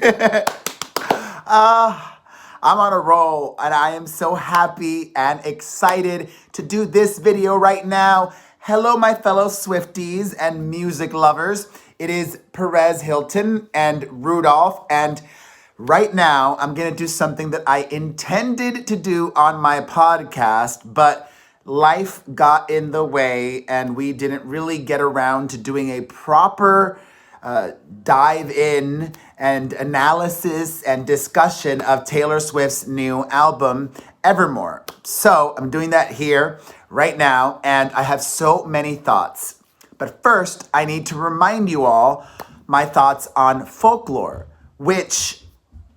I'm on a roll and I am so happy and excited to do this video right now. Hello, my fellow Swifties and music lovers. It is Perez Hilton and Rudolph, and right now I'm going to do something that I intended to do on my podcast, but life got in the way and we didn't really get around to doing a proper dive in and analysis and discussion of Taylor Swift's new album, Evermore. So I'm doing that here right now, and I have so many thoughts. But first, I need to remind you all my thoughts on Folklore, which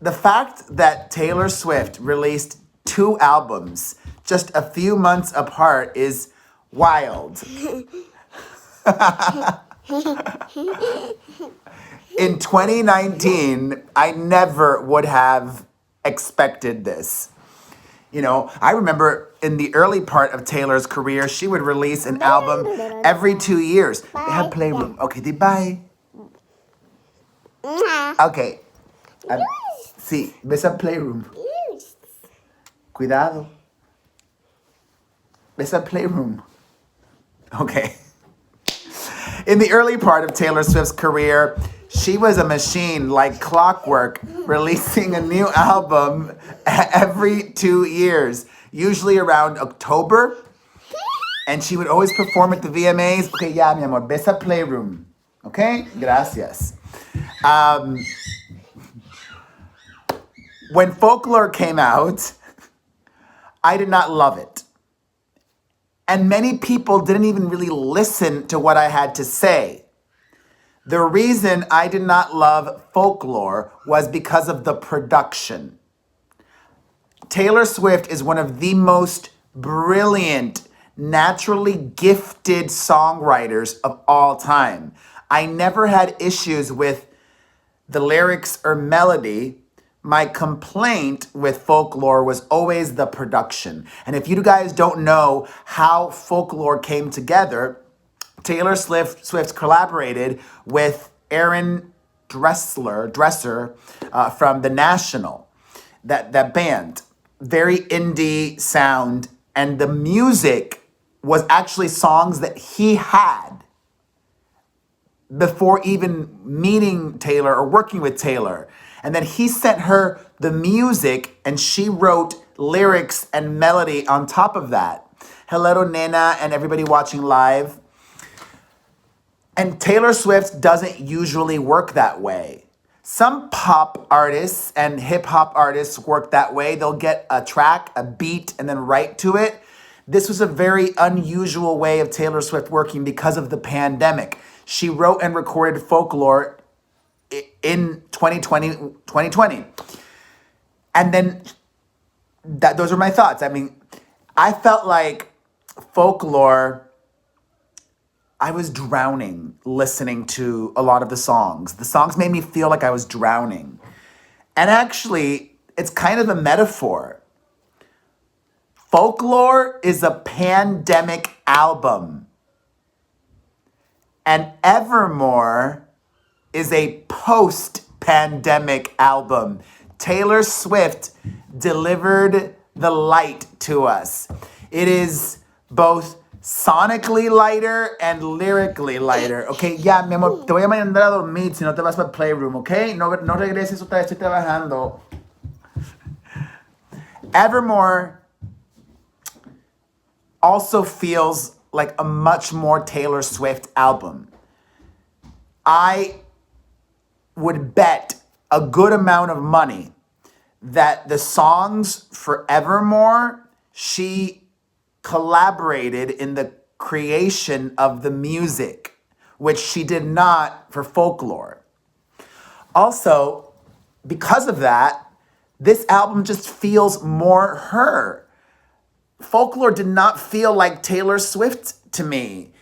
the fact that Taylor Swift released 2 albums just a few months apart is wild. In 2019, I never would have expected this. You know, I remember in the early part of Taylor's career, she would release an album every 2 years. They have Playroom. Okay, di bye. Okay. Sí, ves a Playroom. Cuidado. Ves a Playroom. Okay. In the early part of Taylor Swift's career, she was a machine like clockwork, releasing a new album every 2 years, usually around October. And she would always perform at the VMAs. Okay, ya, mi amor, ves a Playroom. Okay? Gracias. When Folklore came out, I did not love it. And many people didn't even really listen to what I had to say. The reason I did not love Folklore was because of the production. Taylor Swift is one of the most brilliant, naturally gifted songwriters of all time. I never had issues with the lyrics or melody. My complaint with Folklore was always the production. And if you guys don't know how Folklore came together, Taylor Swift collaborated with Aaron Dresser from The National, that band. Very indie sound, and the music was actually songs that he had before even meeting Taylor or working with Taylor. And then he sent her the music and she wrote lyrics and melody on top of that. Hello, Nena, and everybody watching live. And Taylor Swift doesn't usually work that way. Some pop artists and hip hop artists work that way. They'll get a track, a beat, and then write to it. This was a very unusual way of Taylor Swift working because of the pandemic. She wrote and recorded Folklore in 2020. And then those are my thoughts. I mean, I felt like Folklore, I was drowning listening to a lot of the songs. The songs made me feel like I was drowning. And actually, it's kind of a metaphor. Folklore is a pandemic album. And Evermore is a post-pandemic album. Taylor Swift delivered the light to us. It is both sonically lighter and lyrically lighter. Okay, ya, mi amor, te voy a mandar a dormir si no te vas para el Playroom, okay? No regreses otra vez, estoy trabajando. Evermore also feels like a much more Taylor Swift album. I would bet a good amount of money that the songs for Evermore, she collaborated in the creation of the music, which she did not for Folklore. Also, because of that, this album just feels more her. Folklore did not feel like Taylor Swift to me.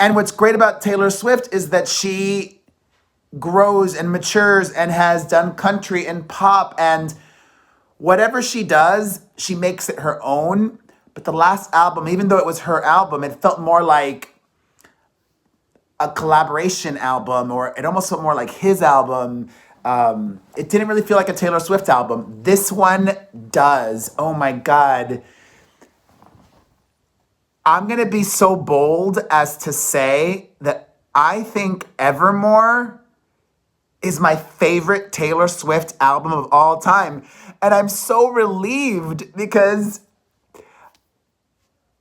And what's great about Taylor Swift is that she grows and matures and has done country and pop, and whatever she does, she makes it her own. But the last album, even though it was her album, it felt more like a collaboration album, or it almost felt more like his album. It didn't really feel like a Taylor Swift album. This one does. Oh my God. I'm going to be so bold as to say that I think Evermore is my favorite Taylor Swift album of all time. And I'm so relieved because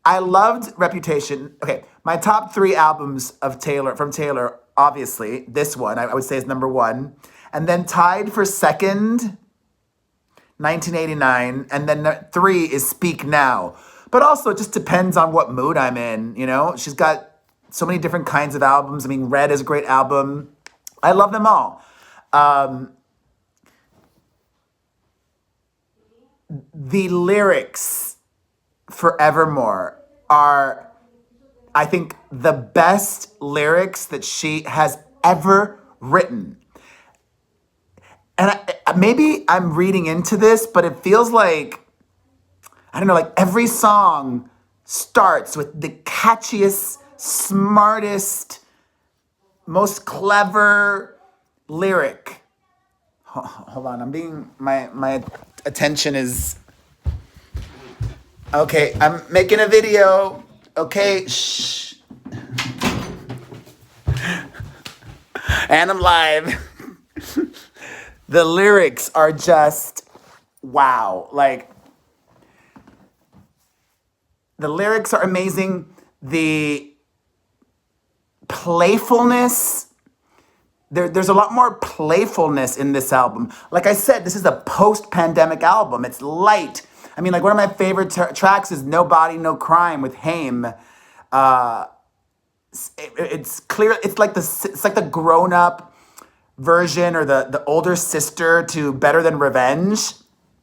I loved Reputation. Okay, my top three albums of Taylor, obviously, this one I would say is number one. And then tied for second, 1989. And then three is Speak Now. But also it just depends on what mood I'm in, you know? She's got so many different kinds of albums. I mean, Red is a great album. I love them all. The lyrics for Evermore are, I think, the best lyrics that she has ever written. And maybe I'm reading into this, but it feels like, I don't know, like every song starts with the catchiest, smartest, most clever lyric. Hold on, my attention is, okay, I'm making a video. Okay, shh. And I'm live. The lyrics are just, wow. Like, the lyrics are amazing. The playfulness, there's a lot more playfulness in this album. Like I said, this is a post-pandemic album. It's light. I mean, like one of my favorite tracks is No Body, No Crime with Haim. It's clear, it's like the grown-up version or the older sister to Better Than Revenge.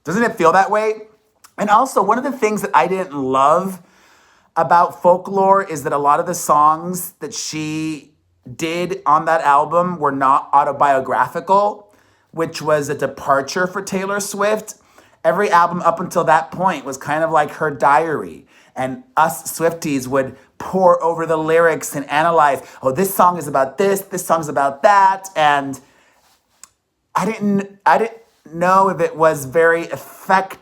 Doesn't it feel that way? And also, one of the things that I didn't love about Folklore is that a lot of the songs that she did on that album were not autobiographical, which was a departure for Taylor Swift. Every album up until that point was kind of like her diary. And us Swifties would pore over the lyrics and analyze, oh, this song is about this song's about that. And I didn't know if it was very effective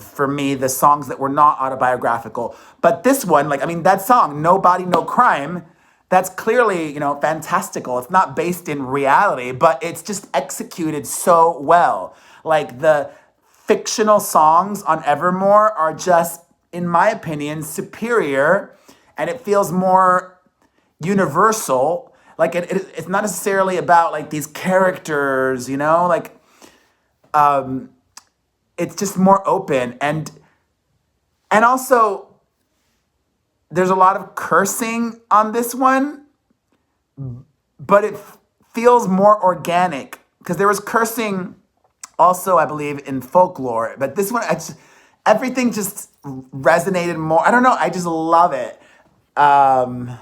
for me, the songs that were not autobiographical. But this one, like, I mean, that song, No Body, No Crime, that's clearly, you know, fantastical. It's not based in reality, but it's just executed so well. Like, the fictional songs on Evermore are just, in my opinion, superior, and it feels more universal. Like, it's not necessarily about, like, these characters, you know? Like, it's just more open. And also, there's a lot of cursing on this one, but it feels more organic. Because there was cursing also, I believe, in Folklore. But this one, everything just resonated more. I don't know, I just love it. And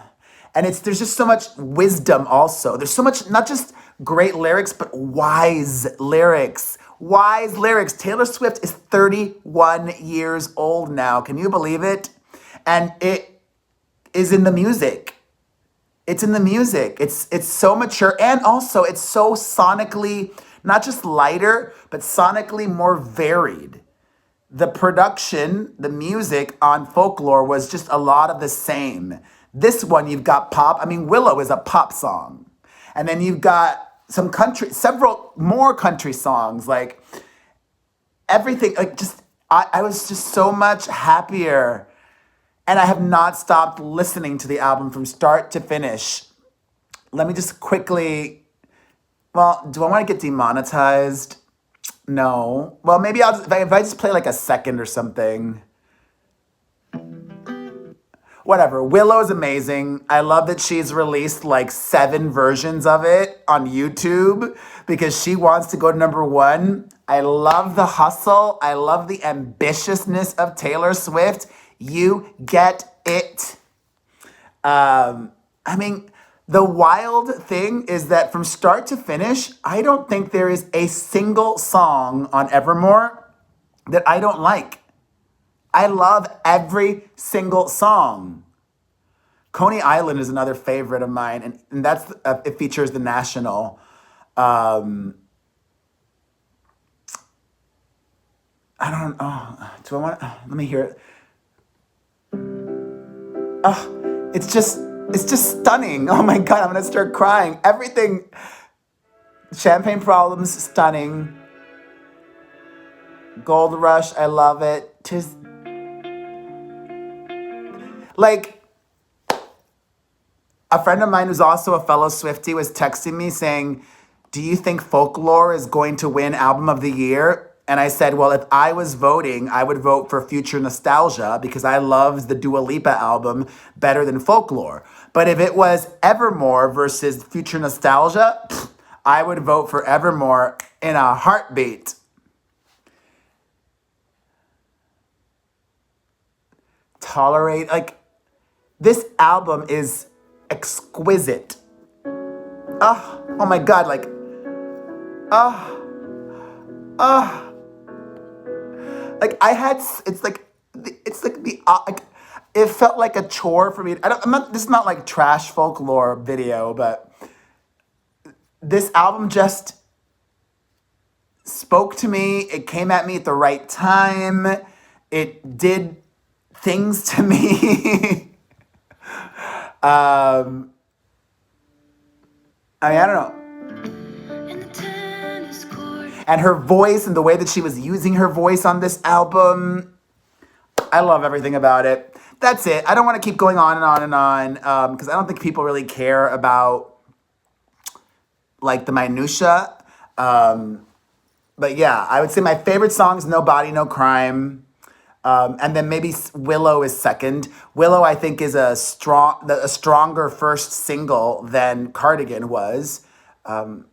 there's just so much wisdom also. There's so much, not just great lyrics, but wise lyrics. Wise lyrics. Taylor Swift is 31 years old now. Can you believe it? And it is in the music. It's in the music. It's so mature. And also, it's so sonically, not just lighter, but sonically more varied. The production, the music on Folklore was just a lot of the same. This one, you've got pop. I mean, Willow is a pop song. And then you've got some country, several more country songs, like everything, like just, I was just so much happier. And I have not stopped listening to the album from start to finish. Let me just quickly, well, do I want to get demonetized? No. Well, maybe I'll just, if I just play like a second or something. Whatever. Willow is amazing. I love that she's released like 7 versions of it on YouTube because she wants to go to number 1. I love the hustle. I love the ambitiousness of Taylor Swift. You get it. I mean, the wild thing is that from start to finish, I don't think there is a single song on Evermore that I don't like. I love every single song. Coney Island is another favorite of mine, and that's it features The National. I don't, oh, do I want, let me hear it. Oh, it's just stunning. Oh my God, I'm gonna start crying. Everything, Champagne Problems, stunning. Gold Rush, I love it. Just, like, a friend of mine who's also a fellow Swiftie was texting me saying, do you think Folklore is going to win Album of the Year? And I said, well, if I was voting, I would vote for Future Nostalgia because I loved the Dua Lipa album better than Folklore. But if it was Evermore versus Future Nostalgia, I would vote for Evermore in a heartbeat. Tolerate, like, this album is exquisite. Oh my God, like, like I had, it's like the, like, it felt like a chore for me. I'm not, this is not like trash Folklore video, but this album just spoke to me. It came at me at the right time. It did things to me. I mean, I don't know. And her voice and the way that she was using her voice on this album, I love everything about it. That's it. I don't want to keep going on and on and on because I don't think people really care about like the minutia. But yeah, I would say my favorite song is No Body, No Crime. And then maybe Willow is second. Willow, I think, is a stronger first single than Cardigan was.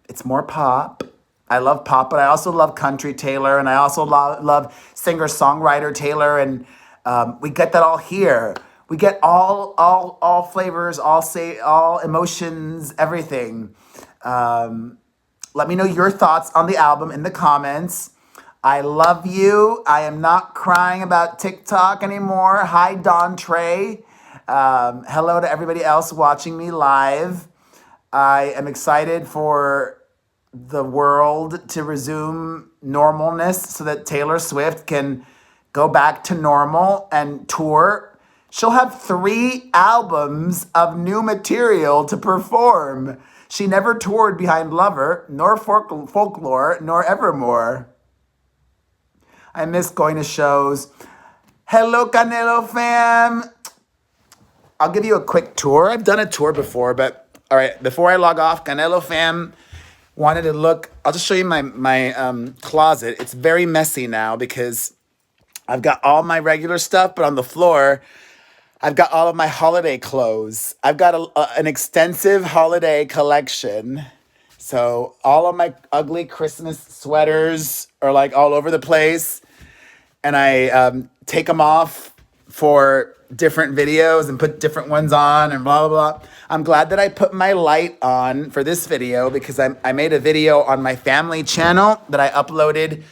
It's more pop. I love pop, but I also love country Taylor, and I also love singer-songwriter Taylor, and we get that all here. We get all flavors, all emotions, everything. Let me know your thoughts on the album in the comments. I love you. I am not crying about TikTok anymore. Hi, Don Trey. Hello to everybody else watching me live. I am excited for the world to resume normalness so that Taylor Swift can go back to normal and tour. She'll have 3 albums of new material to perform. She never toured behind Lover, nor Folklore, nor Evermore. I miss going to shows. Hello, Canelo fam. I'll give you a quick tour. I've done a tour before, but all right, before I log off, Canelo fam wanted to look. I'll just show you my closet. It's very messy now because I've got all my regular stuff, but on the floor, I've got all of my holiday clothes. I've got an extensive holiday collection. So all of my ugly Christmas sweaters are like all over the place. And I take them off for different videos and put different ones on and blah, blah, blah. I'm glad that I put my light on for this video because I made a video on my family channel that I uploaded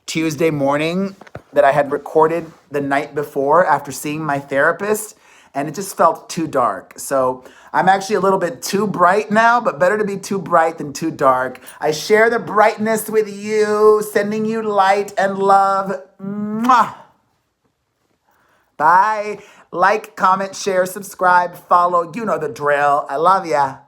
Tuesday morning that I had recorded the night before after seeing my therapist, and it just felt too dark. So I'm actually a little bit too bright now, but better to be too bright than too dark. I share the brightness with you, sending you light and love. Mwah! Bye. Like, comment, share, subscribe, follow. You know the drill. I love ya.